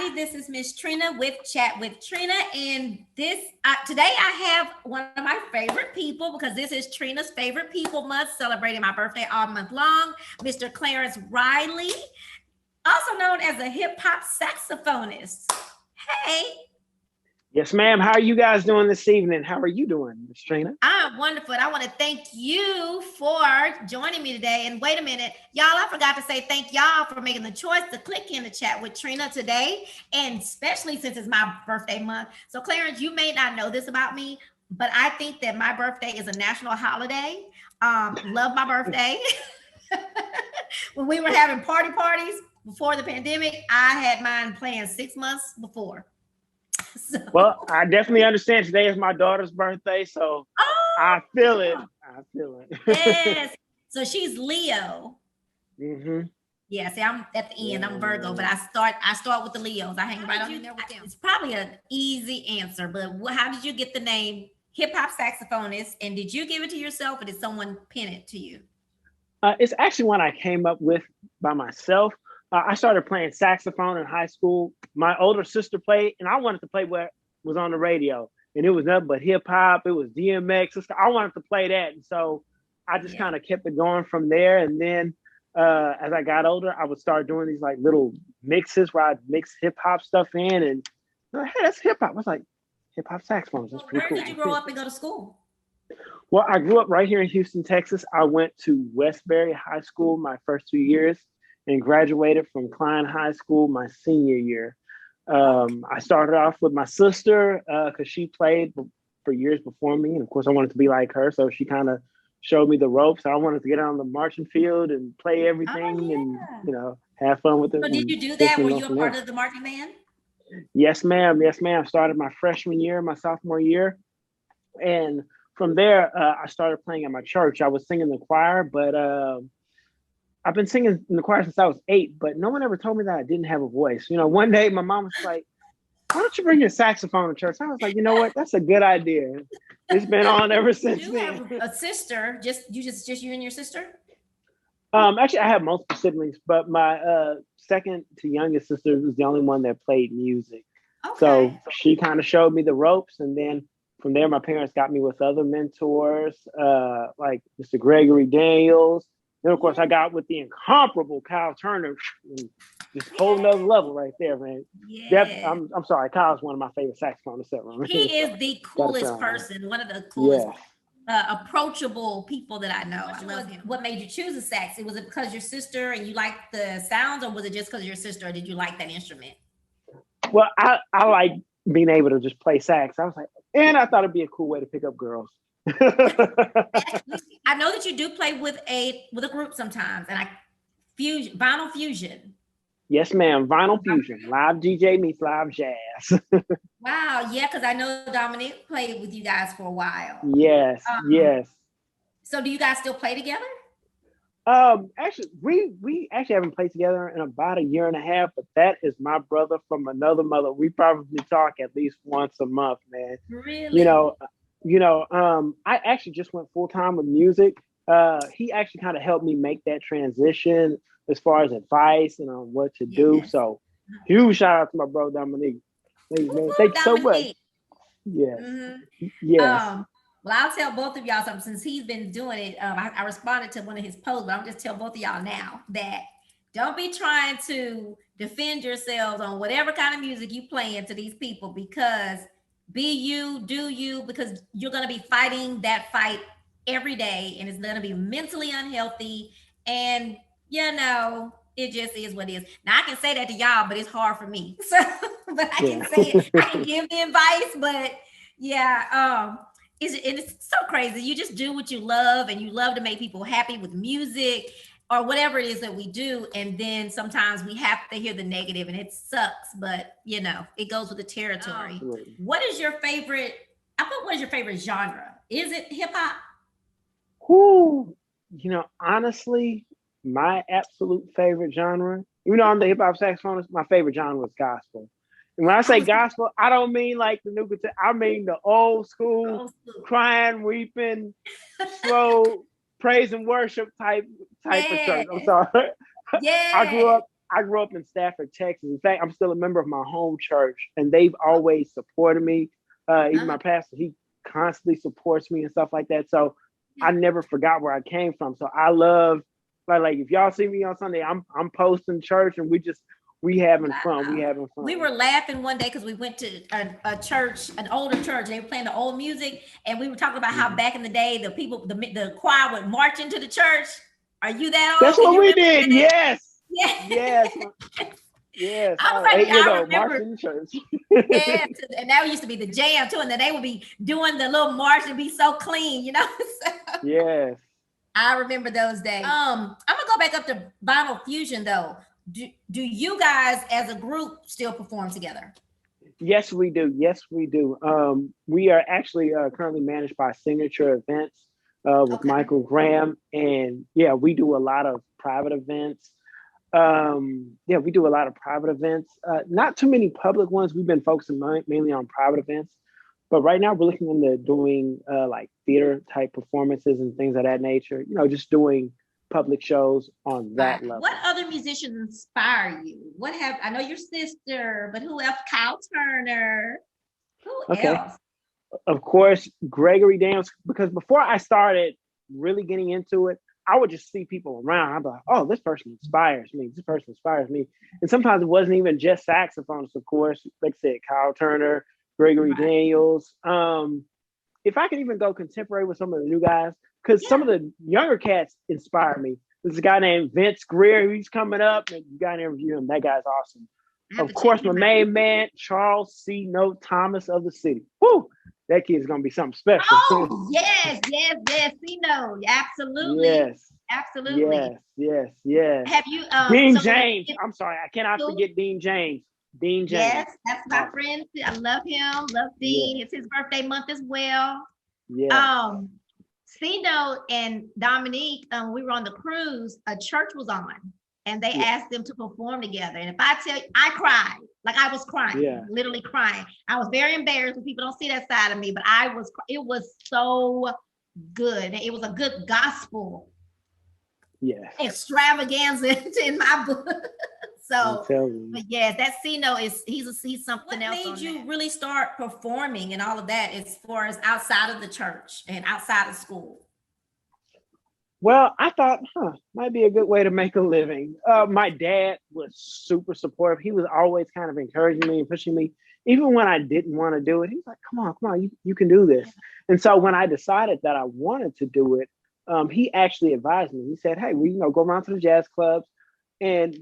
everybody. This is Miss Trina with Chat with Trina, and today I have one of my favorite people because this is Trina's favorite people month, celebrating my birthday all month long. Mr. Clarence Riley, also known as a hip hop saxophonist. Hey. Yes, ma'am. How are you guys doing this evening? How are you doing, Miss Trina? I'm wonderful. I want to thank you for joining me today. And wait a minute, y'all, I forgot to say thank y'all for making the choice to click in the chat with Trina today, and especially since it's my birthday month. So Clarence, you may not know this about me, but I think that my birthday is a national holiday. Love my birthday. When we were having parties before the pandemic, I had mine planned 6 months before. So. Well, I definitely understand. Today is my daughter's birthday, so I feel it. I feel it. Yes. So she's Leo. Mm-hmm. Yeah, see, I'm at the end. I'm Virgo, but I start with the Leos. I hang right on in there with them. It's probably an easy answer, but how did you get the name Hip Hop Saxophonist? And did you give it to yourself, or did someone pin it to you? It's actually one I came up with by myself. I started playing saxophone in high school. My older sister played, and I wanted to play what was on the radio. And it was nothing but hip hop. It was DMX. I wanted to play that. And so I just kind of kept it going from there. And then as I got older, I would start doing these like little mixes where I'd mix hip hop stuff in. And hey, that's hip hop. I was like, hip hop saxophone. That's pretty cool. Where did you grow up and go to school? Well, I grew up right here in Houston, Texas. I went to Westbury High School my first 2 years and graduated from Klein High School my senior year. I started off with my sister because she played for years before me. And of course, I wanted to be like her. So she kind of showed me the ropes. I wanted to get on the marching field and play everything and, have fun with it. So did you do that? Were you a part of the marching band? Yes, ma'am. Yes, ma'am. Started my freshman year, my sophomore year. And from there, I started playing at my church. I was singing in the choir, but I've been singing in the choir since I was 8, but no one ever told me that I didn't have a voice. One day my mom was like, why don't you bring your saxophone to church? I was like, you know what? That's a good idea. It's been on ever since then. You have a sister, just you and your sister? Actually, I have multiple siblings, but my second to youngest sister was the only one that played music. Okay. So she kind of showed me the ropes, and then from there, my parents got me with other mentors, like Mr. Gregory Daniels. Then, of course, I got with the incomparable Kyle Turner. Just whole nother level right there, man. Yeah. I'm sorry, Kyle's one of my favorite saxophonists ever. He is the coolest person, one of the coolest, approachable people that I know. I love him. What made you choose a sax? Was it because your sister and you liked the sounds, or was it just because your sister, or did you like that instrument? Well, I like being able to just play sax. I was like, and I thought it'd be a cool way to pick up girls. I know that you do play with a group sometimes, and Vinylfusion. Yes, ma'am. Vinylfusion, live DJ meets live jazz. Wow, yeah, because I know Dominic played with you guys for a while. Yes, yes. So, do you guys still play together? Actually, we actually haven't played together in about a year and a half, but that is my brother from another mother. We probably talk at least once a month, man. Really? I actually just went full time with music. He actually kind of helped me make that transition as far as advice and on what to do. So, huge shout out to my bro Dominique. Thank you so much. Yes. Mm-hmm. Yes. Well, I'll tell both of y'all something. Since he's been doing it, I responded to one of his posts, but I'm just tell both of y'all now that don't be trying to defend yourselves on whatever kind of music you playing to these people, because be you, do you, because you're going to be fighting that fight every day, and it's going to be mentally unhealthy, and it just is what it is. Now I can say that to y'all, but it's hard for me. So, but I can say it. I can give the advice, but it's so crazy. You just do what you love, and you love to make people happy with music or whatever it is that we do. And then sometimes we have to hear the negative, and it sucks, but it goes with the territory. What is your favorite? What is your favorite genre? Is it hip hop? Honestly, my absolute favorite genre, even though I'm the hip hop saxophonist, my favorite genre is gospel. And when I say gospel, I don't mean like the new, I mean the old school, crying, weeping, slow praise and worship type of church. I'm sorry. Yeah. I grew up I grew up in Stafford, Texas. In fact, I'm still a member of my home church, and they've always supported me. Even my pastor, he constantly supports me and stuff like that. So I never forgot where I came from. So I love, like if y'all see me on Sunday, I'm posting church, and we having fun. We having fun. We were laughing one day because we went to a church, an older church. They were playing the old music, and we were talking about how back in the day, the people, the choir would march into the church. Are you that old? That's what we did. That? Yes. Yeah. Yes. Yes. I was like, I remember. Marching church. Yeah, and that used to be the jam too. And then they would be doing the little march and be so clean, you know. So, yes. I remember those days. I'm gonna go back up to Vinylfusion though. Do you guys as a group still perform together? Yes, we do. Yes, we do. We are actually currently managed by Signature Events with Michael Graham. And yeah, we do a lot of private events. We do a lot of private events. Not too many public ones. We've been focusing mainly on private events. But right now we're looking into doing like theater type performances and things of that nature. You know, just doing public shows on that level. What other musicians inspire you? I know your sister, but who else? Kyle Turner. Who else? Of course, Gregory Daniels, because before I started really getting into it, I would just see people around. I'd be like, oh, this person inspires me. This person inspires me. And sometimes it wasn't even just saxophonists, of course. Like I said, Kyle Turner, Gregory Daniels. If I could even go contemporary with some of the new guys, because some of the younger cats inspire me. There's a guy named Vince Greer. He's coming up, and you got to interview him. That guy's awesome. Of course, my main man, Charles C. Note Thomas of the city. Woo! That kid's going to be something special. Oh, yes. C-No. Absolutely. Absolutely. Yes. Have you... Dean James. I'm sorry. I cannot forget Dean James. Dean James. Yes, that's my friend. I love him. Love Dean. Yeah. It's his birthday month as well. Yeah. C-No and Dominique, we were on the cruise, a church was on, and they asked them to perform together. And if I tell you, I cried. Like I was crying, literally crying. I was very embarrassed when people don't see that side of me, but it was so good. It was a good gospel extravaganza in my book. So, but yeah, that C-No he's something else. What made you really start performing and all of that as far as outside of the church and outside of school? Well, I thought, might be a good way to make a living. My dad was super supportive. He was always kind of encouraging me and pushing me, even when I didn't want to do it. He was like, come on, you can do this. And so when I decided that I wanted to do it, he actually advised me. He said, hey, go around to the jazz clubs and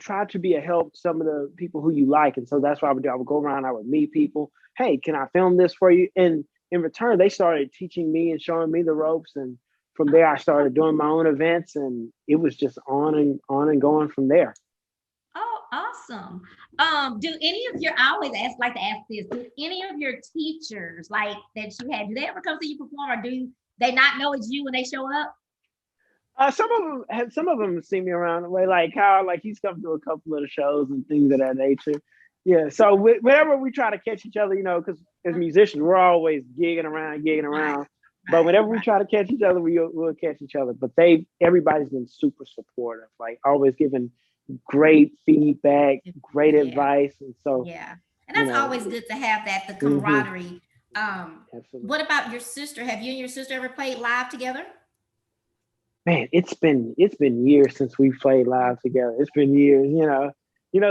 try to be a help to some of the people who you like. And so that's what I would do. I would go around, I would meet people. Hey, can I film this for you? And in return, they started teaching me and showing me the ropes. And from there, I started doing my own events, and it was just on and going from there. Oh, awesome. Do any of your, I always like to ask this, do any of your teachers like that you had, do they ever come see you perform, or do they not know it's you when they show up? Some of them see me around the way, like Kyle, like he's come to a couple of the shows and things of that nature. Yeah, so whenever we try to catch each other, because as musicians, we're always gigging around. But whenever we try to catch each other, we'll catch each other. But everybody's been super supportive, like always giving great feedback, great advice. And so and that's always good to have that, the camaraderie. What about your sister? Have you and your sister ever played live together? Man, it's been years since we played live together. It's been years,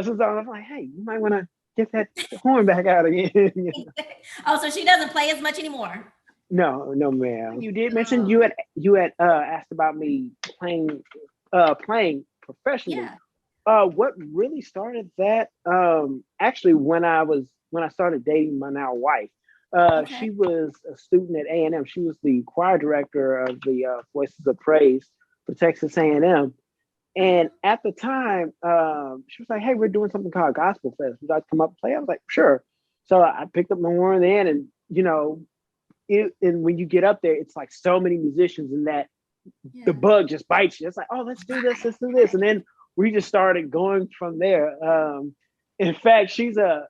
since I was like, hey, you might want to get that horn back out again. Oh, so she doesn't play as much anymore? No, ma'am. You did mention you had asked about me playing professionally. What really started that? Actually, when I started dating my now wife, she was a student at A&M. She was the choir director of the Voices of Praise for Texas A&M. And at the time, she was like, "Hey, we're doing something called Gospel Fest. Would you like to come up and play?" I was like, "Sure." So I picked up my horn then, and and when you get up there, it's like so many musicians, and that the bug just bites you. It's like, oh, let's do this. And then we just started going from there. In fact, she's a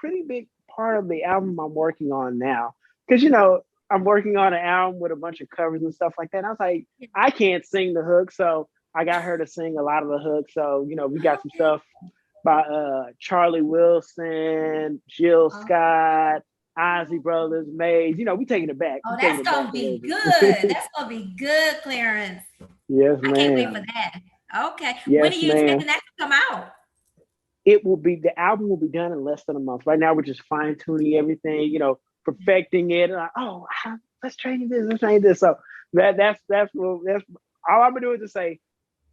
pretty big part of the album I'm working on now. Because, I'm working on an album with a bunch of covers and stuff like that. And I was like, I can't sing the hook. So I got her to sing a lot of the hooks. So, we got some stuff by Charlie Wilson, Jill Scott, Ozzy Brothers, Mays. We taking it back. Oh, that's gonna be good. That's gonna be good, Clarence. Yes, I can't wait for that. Okay. Yes, when are you expecting that to come out? The album will be done in less than a month. Right now, we're just fine tuning everything, perfecting it. Like, let's change this. So that's all I'm gonna do is just say,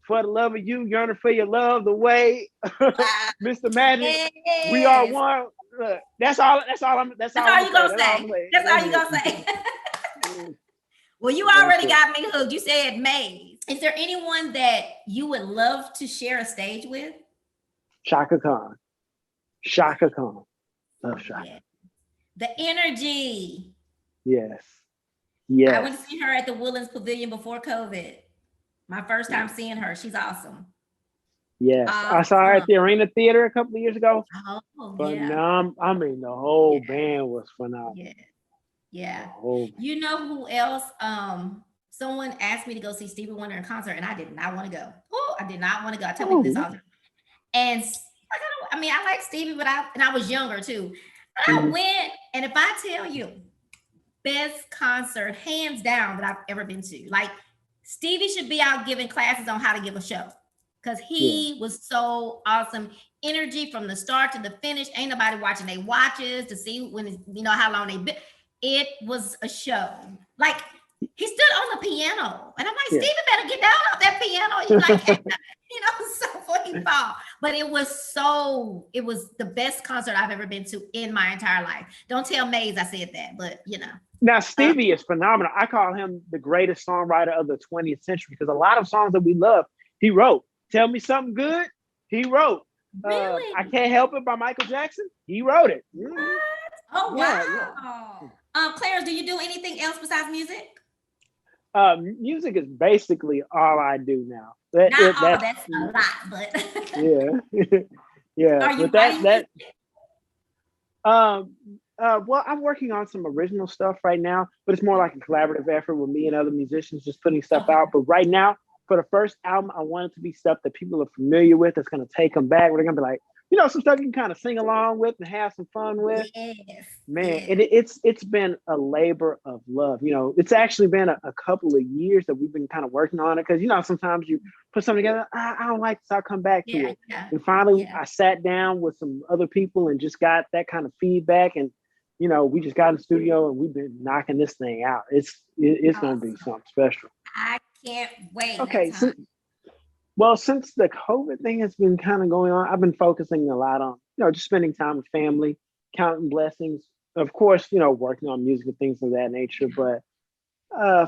for the love of you, yearning for your love, the way, Mr. Magic, we are one. Look, that's all you gonna say. That's all you gonna say. Well, you already got me hooked. You said Maze. Is there anyone that you would love to share a stage with? Shaka Khan. Love Shaka. Yeah. The energy. Yes. I went to see her at the Woodlands Pavilion before COVID. My first time seeing her. She's awesome. Yes. I saw her at the Arena Theater a couple of years ago. The whole band was phenomenal. Yeah. You know who else? Someone asked me to go see Stevie Wonder in concert, and I did not want to go. I did not want to go. I tell people this all the time. And I like Stevie, but I was younger too. But I went, and if I tell you, best concert hands down that I've ever been to. Like, Stevie should be out giving classes on how to give a show, because he was so awesome. Energy from the start to the finish. Ain't nobody watching their watches to see how long they've been. It was a show. Like, he stood on the piano, and I'm like, Stevie better get down off that piano. He's like, so before he fall. But it was the best concert I've ever been to in my entire life. Don't tell Maze I said that, but Now, Stevie is phenomenal. I call him the greatest songwriter of the 20th century, because a lot of songs that we love, he wrote. Tell Me Something Good, he wrote. Really? I Can't Help It by Michael Jackson, he wrote it. What? Oh, wow. Yeah. Clarence, do you do anything else besides music? Music is basically all I do now. That's a lot, but yeah. Are you writing music? Well, I'm working on some original stuff right now, but it's more like a collaborative effort with me and other musicians, just putting stuff out. But right now, for the first album, I want it to be stuff that people are familiar with. That's going to take them back. We're going to be like, some stuff you can kind of sing along with and have some fun with. Yes. Man, it's been a labor of love. It's actually been a couple of years that we've been kind of working on it, because sometimes you put something together, I don't like this, I'll come back to it. And finally, I sat down with some other people and just got that kind of feedback, and we just got in the studio and we've been knocking this thing out. It's going to be something special. I can't wait. Okay, since the COVID thing has been kind of going on, I've been focusing a lot on, just spending time with family, counting blessings. Of course, working on music and things of that nature. But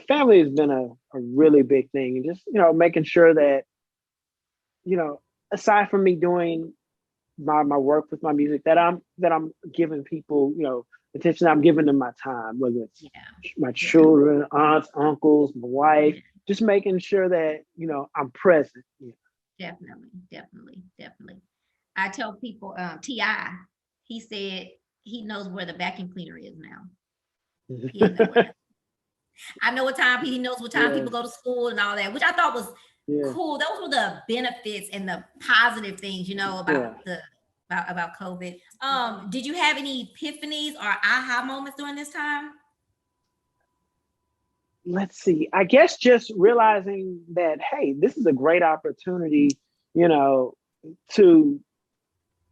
family has been a really big thing. And just, making sure that, aside from me doing my work with my music, that I'm giving people, attention. I'm giving them my time, whether it's my children, aunts, uncles, my wife, just making sure that, I'm present. Definitely. I tell people, T.I., he said he knows where the vacuum cleaner is now. I know what time, he knows what time people go to school and all that, which I thought was cool. Those were the benefits and the positive things, about COVID. Did you have any epiphanies or aha moments during this time? Let's see. I guess just realizing that, hey, this is a great opportunity, to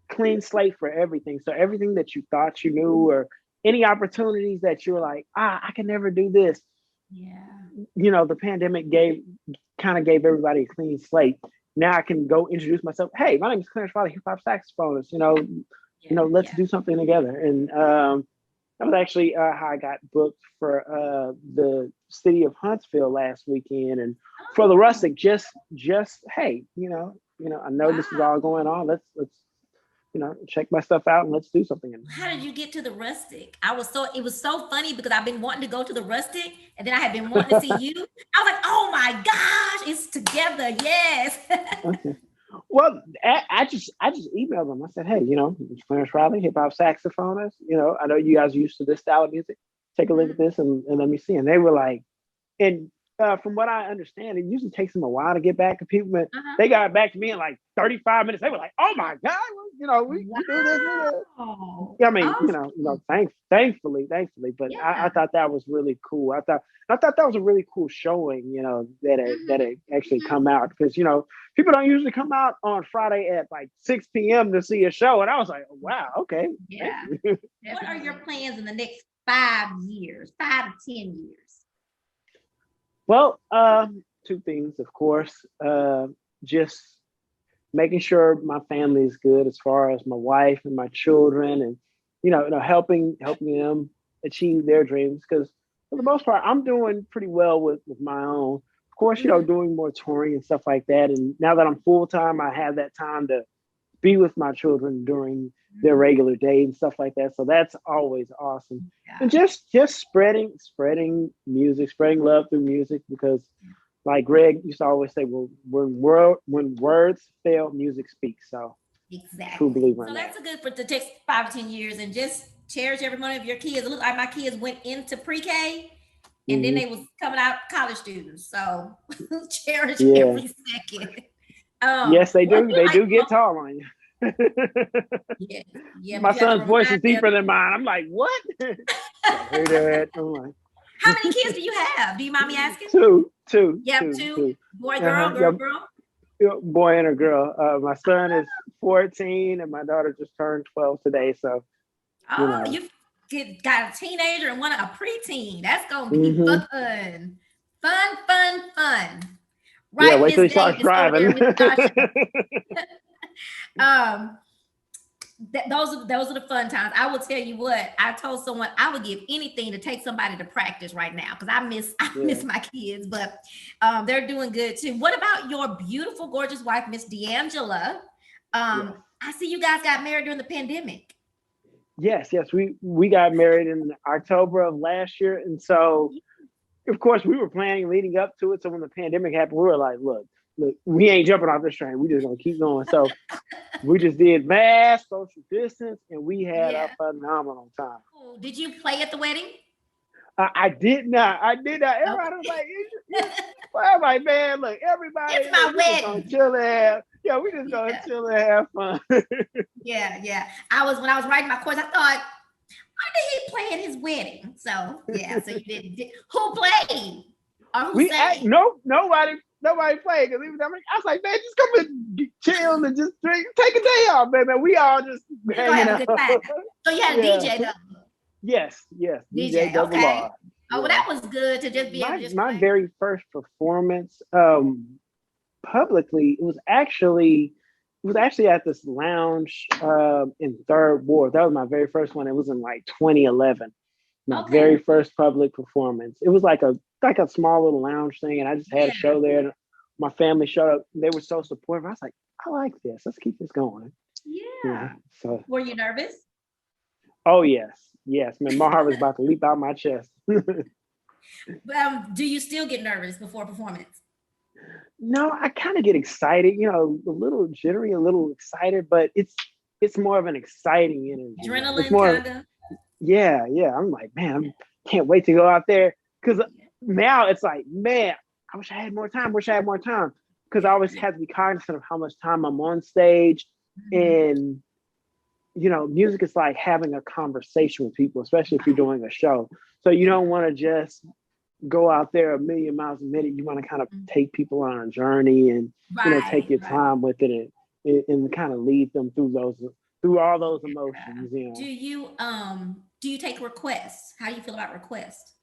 clean slate for everything. So everything that you thought you knew, or any opportunities that you were like, I can never do this. Yeah. The pandemic gave everybody a clean slate. Now I can go introduce myself. Hey, my name is Clarence Riley, Hip Hop Saxophonist. Let's do something together. And that was actually how I got booked for the city of Huntsville last weekend. And for the Rustic, just hey, I know this is all going on. Let's check my stuff out and let's do something. How did you get to the Rustic? It was so funny because I've been wanting to go to the Rustic, and then I had been wanting to see you. I was like, oh my gosh, it's together. Yes. Okay. Well, I just emailed them. I said, hey, it's Clarence Riley, hip hop saxophonist. I know you guys are used to this style of music. Take a look at this and let me see. And they were like, and from what I understand, it usually takes them a while to get back to people. But Uh-huh. they got back to me in like 35 minutes. They were like, "Oh my God, we do this, we do this." Wow. Yeah, I mean, Awesome. thankfully. But I Yeah. thought that was really cool. I thought that was a really cool showing. That it actually Mhm. come out because people don't usually come out on Friday at like 6 p.m. to see a show, and I was like, oh, wow, okay, thank Yeah, you. what are your plans in the next 5 years, 5 to 10 years? Well, two things, of course. Just making sure my family is good as far as my wife and my children, and helping them achieve their dreams. Because for the most part, I'm doing pretty well with my own. Of course, Mhm. doing more touring and stuff like that. And now that I'm full time, I have that time to be with my children during their Mhm. regular day and stuff like that. So that's always awesome. And Yeah. just spreading music, spreading love through music, because like Greg used to always say, well, when words fail, music speaks. So true Exactly. believer So in that. that's a good for the next 5 to 10 years, and just cherish every one of your kids. It looked like my kids went into pre-K, and then Hmm. they was coming out college students. So cherish Yeah. every second. Yes, they What do. do you They like do the get most? tall on you. Yeah, yeah, My but you have to son's voice is remind them. deeper than mine. I'm like, what? Like, hey, Dad. I'm like, How many kids do you have? Do you mind me asking? two, two, You have two, two, two. boy, girl, Uh-huh. girl, Yeah, girl. boy and a girl. My son is 14, and my daughter just turned 12 today. So, you Oh, know. you got a teenager and one a preteen. That's gonna be Hmm. fun, fun, fun, fun. Yeah, Right, wait till Miss he starts Davis over there, driving. Miss Tasha. Um, those are the fun times. I will tell you what. I told someone I would give anything to take somebody to practice right now because I Yeah. miss my kids, but they're doing good too. What about your beautiful, gorgeous wife, Miss D'Angela? Yes. I see you guys got married during the pandemic. Yes. We got married in October of last year, and so of course we were planning leading up to it. So when the pandemic happened, we were like, look, we ain't jumping off this train. We just gonna keep going. So we just did mass social distance, and we had a Yeah. phenomenal time. Cool. Did you play at the wedding? I did not. I did not. Okay. Everybody was like, well, I'm like, man, look, everybody, It's my we just gonna wedding. chill and have, yeah, we just gonna Yeah. chill and have fun. Yeah. When I was writing my course, I thought, why did he play at his wedding? So yeah, so you didn't. Who played or who sang? No, nobody played because I was like, man, just come and chill and just drink, take a day off, man. We all just We're gonna hanging have a out. good time. So you had a Yeah. DJ though. Yes, DJ DJ, Double okay. R. Oh well, Yeah. that was good to just be able to just My play. very first performance publicly, it was actually at this lounge in Third Ward. That was my very first one. It was in like 2011. My Okay. very first public performance. It was like a small little lounge thing, and I just had Yeah. a show there. And my family showed up. They were so supportive. I was like, I like this. Let's keep this going. Yeah. Yeah. So, Were you nervous? oh yes, man. My heart was about to leap out my chest. Do you still get nervous before performance? No, I kind of get excited. A little jittery, a little excited, but it's more of an exciting energy. It's Adrenaline, more, kind of. yeah. I'm like, man, I can't wait to go out there because now it's like, man, I wish I had more time. Wish I had more time because I always Yeah. have to be cognizant of how much time I'm on stage, Mhm. and music is like having a conversation with people, especially if you're Right. doing a show. So you Yeah. don't want to just go out there a million miles a minute. You want to kind of Mhm. take people on a journey and take Right. your Right. time with it, and kind of lead them through all those Yeah. emotions. Do you take requests? How do you feel about requests?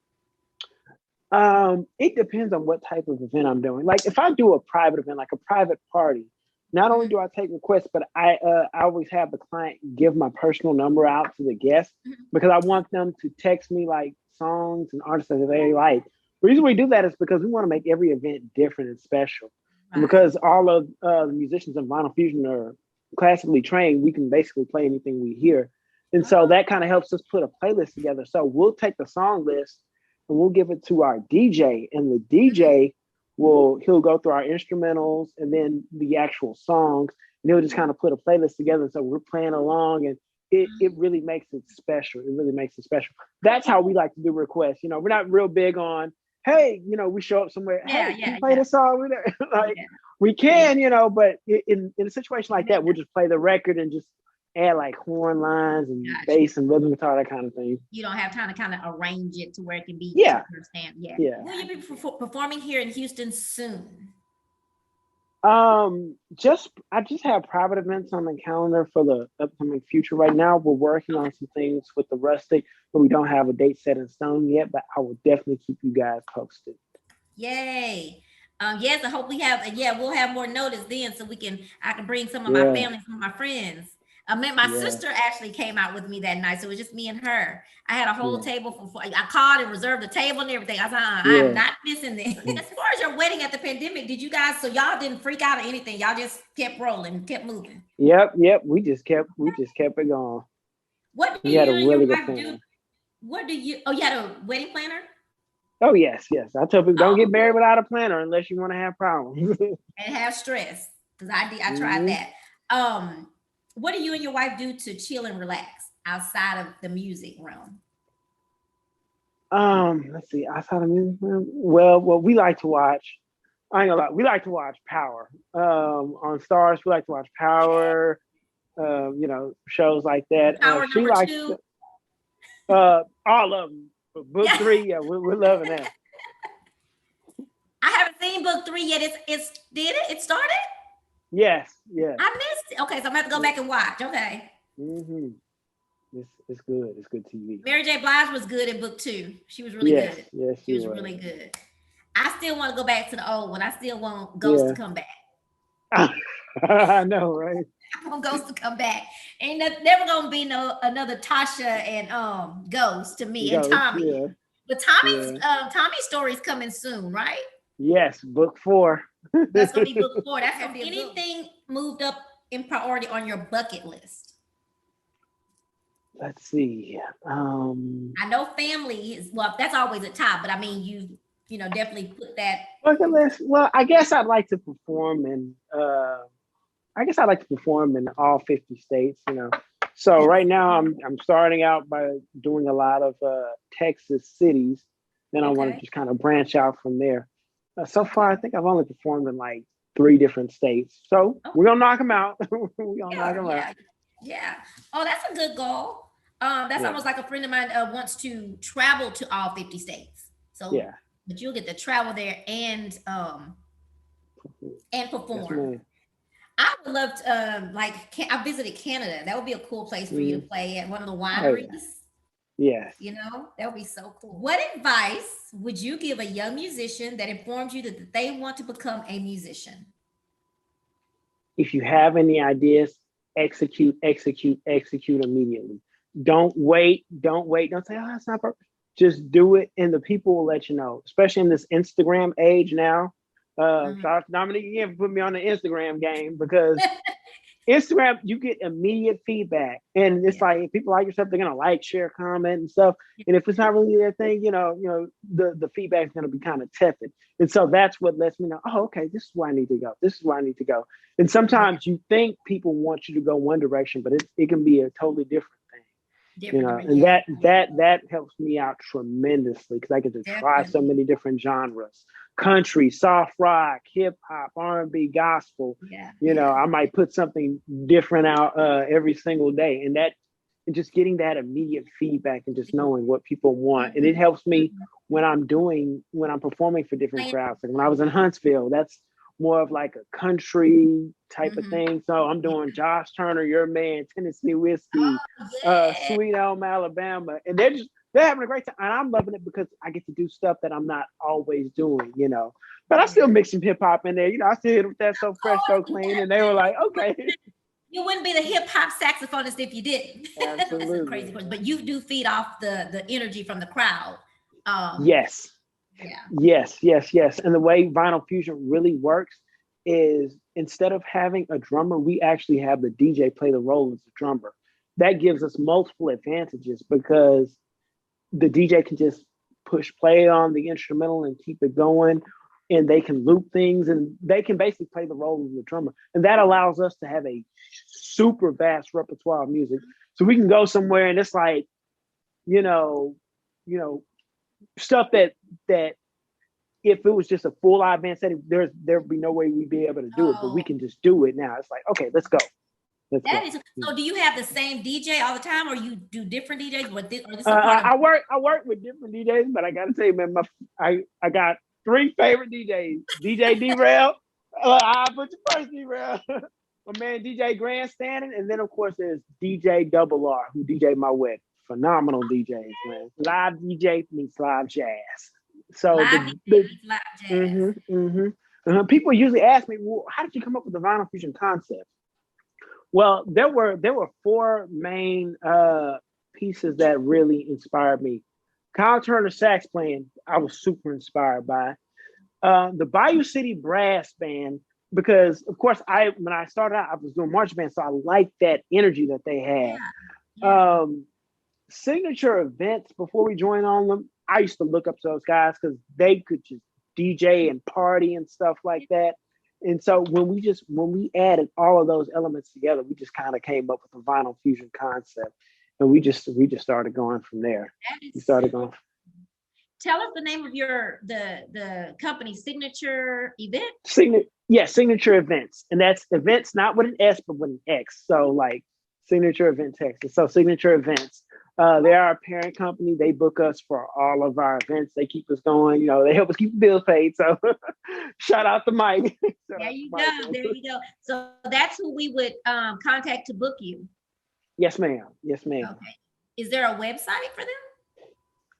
It depends on what type of event I'm doing. Like if I do a private event, like a private party, not only Mhm. do I take requests, but I always have the client give my personal number out to the guests Mhm. because I want them to text me like songs and artists that they like. The reason we do that is because we want to make every event different and special. And Right. because all of the musicians in Vinylfusion are classically trained, we can basically play anything we hear. And so Oh, that kind of helps us put a playlist together. So we'll take the song list and we'll give it to our DJ, and the mhm. DJ he'll go through our instrumentals and then the actual songs, and he'll just kind of put a playlist together. So we're playing along, and it really makes it special. It really makes it special. That's how we like to do requests. We're not real big on hey, we show up somewhere, Yeah, hey, can yeah, you play yeah, this song? Like, yeah. we can, but in a situation like that, we'll just play the record and just add like horn lines and Gotcha. bass and rhythm guitar, that kind of thing. You don't have time to kind of arrange it to where it can be to Yeah, understand. Yeah. yeah. Will you be performing here in Houston soon? I just have private events on the calendar for the upcoming future. Right now, we're working Okay. on some things with the Rustic, but we don't have a date set in stone yet. But I will definitely keep you guys posted. Yay. Yes, I hope we have, yeah, we'll have more notice then so I can bring some of my Yeah, family, some of my friends. My yeah, sister actually came out with me that night, so it was just me and her. I had a whole yeah, table I called and reserved the table and everything. I said, I'm yeah. not missing this. As far as your wedding at the pandemic, so y'all didn't freak out or anything. Y'all just kept rolling, kept moving. Yep. We just kept it going. What do We had a you and your really good wife do? plan. You had a wedding planner? Oh yes. I tell people don't Oh, get married without a planner unless you want to have problems. and have stress because I tried Hmm. that. What do you and your wife do to chill and relax outside of the music realm? Let's see. Outside of music, well, we like to watch. I ain't gonna lie. We like to watch Power. On Stars, we like to watch Power. Shows like that. Power She number likes two. all of them. But book Yeah, three, yeah, we're loving that. I haven't seen book three yet. It's did it? It started? Yes, yes, I missed it. Okay, so I'm gonna have to go yeah. back and watch. Okay. Hmm. It's good. It's good TV. Mary J. Blige was good in book two. She was really Yes, good. yes, She she was was. really good. I still want to go back to the old one. I still want Ghost to Yeah, come back. I know, right? I want Ghost to come back. Never gonna be another Tasha and Ghost to me and Ghost, Tommy. yeah, But yeah. Tommy's story's coming soon, right? Yes, book four. That's gonna be book four. That's gonna be anything moved up in priority on your bucket list. Let's see. I know family is well, that's always a top, but I mean definitely put that. Bucket list. Well, I guess I'd like to perform in. I guess I'd like to perform in all 50 states. So Yes. right now I'm starting out by doing a lot of Texas cities. Then I want to Okay. just kind of branch out from there. So far, I Okay. think I've only performed in like 3 different states. So Oh, we're gonna knock them out. We're gonna knock yeah, them out. yeah, yeah. Oh, that's a good goal. That's Yeah, almost like a friend of mine wants to travel to all 50 states. So, yeah. but you'll get to travel there and Yes, perform. man. I would love to I visited Canada. That would be a cool place for you to Mm. play at one of the Oh yeah. wineries. Yes. That would be so cool. What advice would you give a young musician that informs you that they want to become a musician? If you have any ideas, execute immediately. Don't wait. Don't wait. Don't say, oh, that's not perfect. Just do it, and the people will let you know. Especially in this Instagram age now. Shout Mhm. out to Dominique again for putting me on the Instagram game because Instagram, you get immediate feedback, and it's Yeah. like if people like your stuff, they're gonna like, share, comment, and stuff. And if it's not really their thing, the feedback is gonna be kind of tepid. And so that's what lets me know, oh, okay, this is where I need to go. This is where I need to go. And Yeah. sometimes you think people want you to go one direction, but it can be a totally different thing. Different, different. And Yeah. that helps me out tremendously because I get to try so Definitely. many different genres: country, soft rock, hip hop, R&B, gospel. Yeah. Yeah. I might put something different out every single day, and just getting that immediate feedback and just knowing what people want, and it Mhm. helps me Mhm. when I'm performing for different Playing. crowds. Like when I was in Huntsville, that's more of like a country type of Mhm. thing. So I'm Yeah. doing Josh Turner, Your Man, Tennessee Whiskey, Oh, yeah. Sweet Home Alabama, and they're having a great time, and I'm loving it because I get to do stuff that I'm not always doing. But I still Yeah. mix some hip hop in there. I still hit with that so fresh, so Of clean, and they were course. like, okay, You wouldn't be the hip hop saxophonist if you didn't. That's a crazy absolutely, question. But you do feed off the energy from the crowd. Um, yes, yeah. yes. And the way Vinylfusion really works is instead of having a drummer, we actually have the DJ play the role as a drummer. That gives us multiple advantages because the DJ can just push play on the instrumental and keep it going. And they can loop things and they can basically play the role of the drummer. And that allows us to have a super vast repertoire of music. So we can go somewhere and it's like, you know, you know, stuff that if it was just a full live band setting, there'd be no way we'd be able to do it, but we can just do it now. It's like, okay, let's go. So do you have the same DJ all the time, or you do different DJs? I work with different DJs, but I gotta tell you, man, I got 3 favorite DJs. DJ D-Rail, I put you first, D-Rail. My man DJ Grandstanding, and then of course there's DJ Double R, who DJ my wedding. Phenomenal DJs, man. Live DJ meets live jazz. So live jazz. People usually ask me, well, how did you come up with the Vinylfusion concept? Well, there were 4 main pieces that really inspired me. Kyle Turner sax playing, I was super inspired by. The Bayou City Brass Band, because of course when I started out, I was doing marching band, so I liked that energy that they had. Yeah. Signature events before we joined on them, I used to look up to those guys because they could just DJ and party and stuff like that. And so when we added all of those elements together, we just kind of came up with the Vinylfusion concept, and we just started going from there. Tell us the name of the company, Signature Event. Signature Events, and that's events not with an S but with an X. So like Signature Event Texas. So Signature Events. They are a parent company. They book us for all of our events. They keep us going. They help us keep the bills paid. So shout out to Mike. There you go. So that's who we would contact to book you. Yes, ma'am. Okay. Is there a website for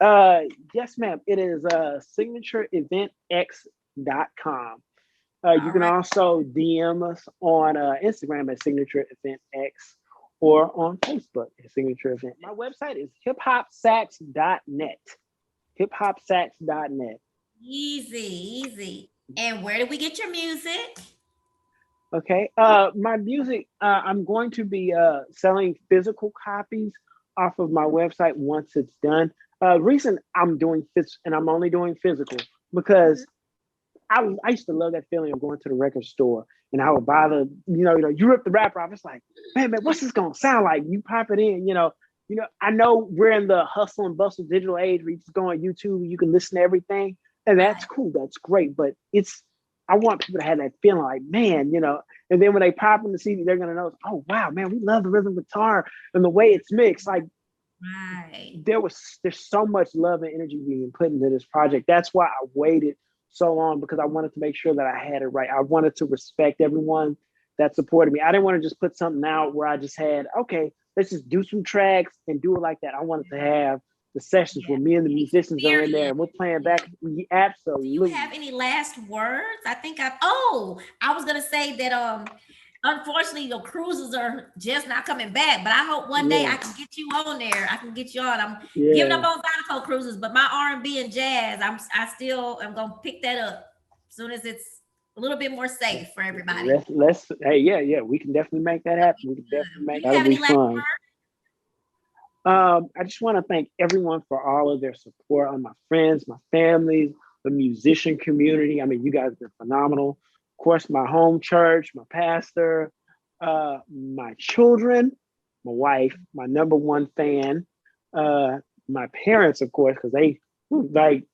them? Yes, ma'am. It is signatureeventx.com. You can also DM us on Instagram at Signature Event X, or on Facebook at Signature Event. My website is hiphopsax.net. Hiphopsax.net. Easy. And where do we get your music? Okay. My music, I'm going to be selling physical copies off of my website once it's done. Reason I'm doing and I'm only doing physical because I used to love that feeling of going to the record store and I would buy you rip the wrapper off. It's like, man, what's this gonna sound like? You pop it in, I know we're in the hustle and bustle digital age where you just go on YouTube, you can listen to everything, and that's cool, that's great. But I want people to have that feeling like, man, and then when they pop in the CD, they're gonna know, oh wow, man, we love the rhythm guitar and the way it's mixed. Like, right. There's so much love and energy being put into this project. That's why I waited so long, because I wanted to make sure that I had it right. I wanted to respect everyone that supported me. I didn't want to just put something out where I just had, okay, let's just do some tracks and do it like that. I wanted to have the sessions where me and the musicians are in there and we're playing back. Absolutely. Do you have any last words? I was gonna say that unfortunately your cruises are just not coming back, but I hope one day I can get you on there. I can get you on. I'm giving up on Zydeco cruises, but my R&B and jazz, I still am gonna pick that up as soon as it's a little bit more safe for everybody. We can definitely make that happen. We can definitely make that be fun. I just want to thank everyone for all of their support, on my friends, my family, the musician community. I mean, you guys have been phenomenal. Of course, my home church, my pastor, my children, my wife, my number one fan, my parents, of course, because they you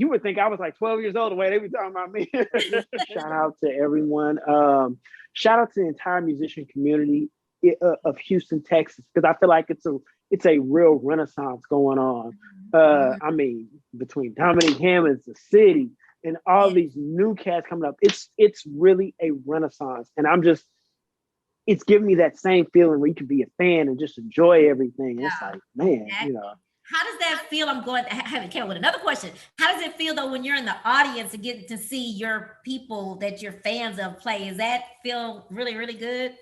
would think I was like 12 years old the way they were talking about me. Shout out to everyone. Shout out to the entire musician community of Houston, Texas, because I feel like it's a real renaissance going on. I mean, between Dominic Hammonds, the city, and all these new cats coming up, it's really a renaissance. And it's giving me that same feeling where you can be a fan and just enjoy everything. Yeah. It's like, man, How does that feel? I'm going to came with another question. How does it feel though when you're in the audience and get to see your people that you're fans of play? Does that feel really, really good?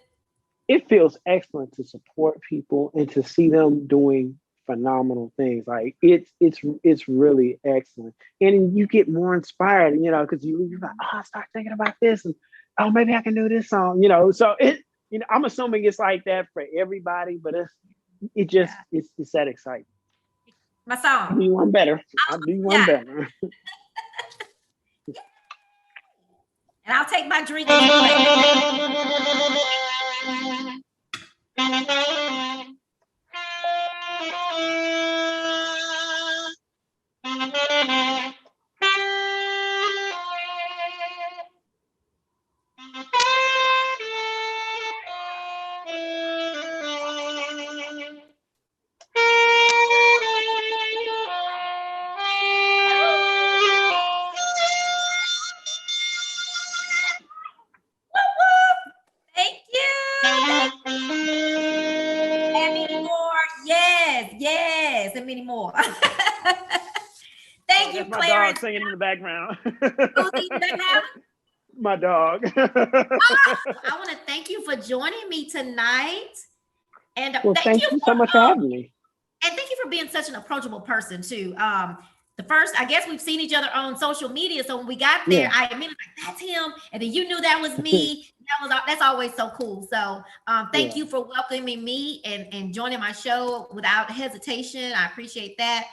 It feels excellent to support people and to see them doing phenomenal things. Like it's really excellent, and you get more inspired, because you're like, I start thinking about this, and maybe I can do this song, So I'm assuming it's like that for everybody, but it's that exciting. My song. I'll do one better. And I'll take my drink. and many more. Thank you, That's my Clarence. dog singing in the background. Who's in the background? My dog. I want to thank you for joining me tonight. And Well, thank you so much for having me. And thank you for being such an approachable person too. The first, I guess we've seen each other on social media. So when we got there, I immediately like, that's him. And then you knew that was me. That's always so cool. So thank you for welcoming me and joining my show without hesitation. I appreciate that.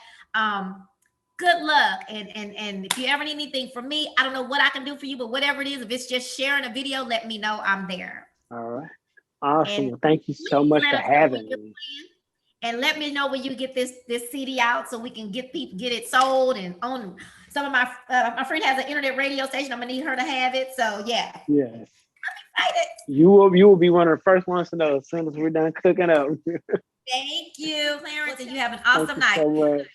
Good luck. And if you ever need anything from me, I don't know what I can do for you, but whatever it is, if it's just sharing a video, let me know I'm there. All right. Awesome. Well, thank you so much for having me. And let me know when you get this CD out so we can get it sold and on some of my friend has an internet radio station. I'm gonna need her to have it. So yeah. Yes. I'm excited. You will be one of the first ones to know as soon as we're done cooking up. Thank you, Clarence, and you have an awesome night. So much.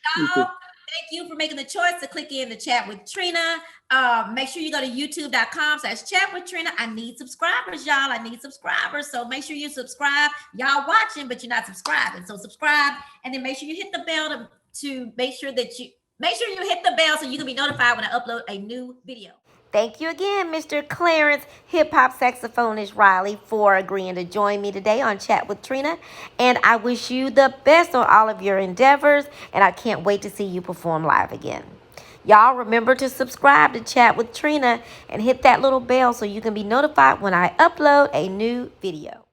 Thank you for making the choice to click in the chat with Trina. Make sure you go to youtube.com/chat with Trina. I need subscribers, y'all. I need subscribers. So make sure you subscribe. Y'all watching, but you're not subscribing. So subscribe and then make sure you hit the bell to make sure you hit the bell so you can be notified when I upload a new video. Thank you again, Mr. Clarence Hip Hop Saxophonist Riley, for agreeing to join me today on Chat with Trina. And I wish you the best on all of your endeavors. And I can't wait to see you perform live again. Y'all remember to subscribe to Chat with Trina and hit that little bell so you can be notified when I upload a new video.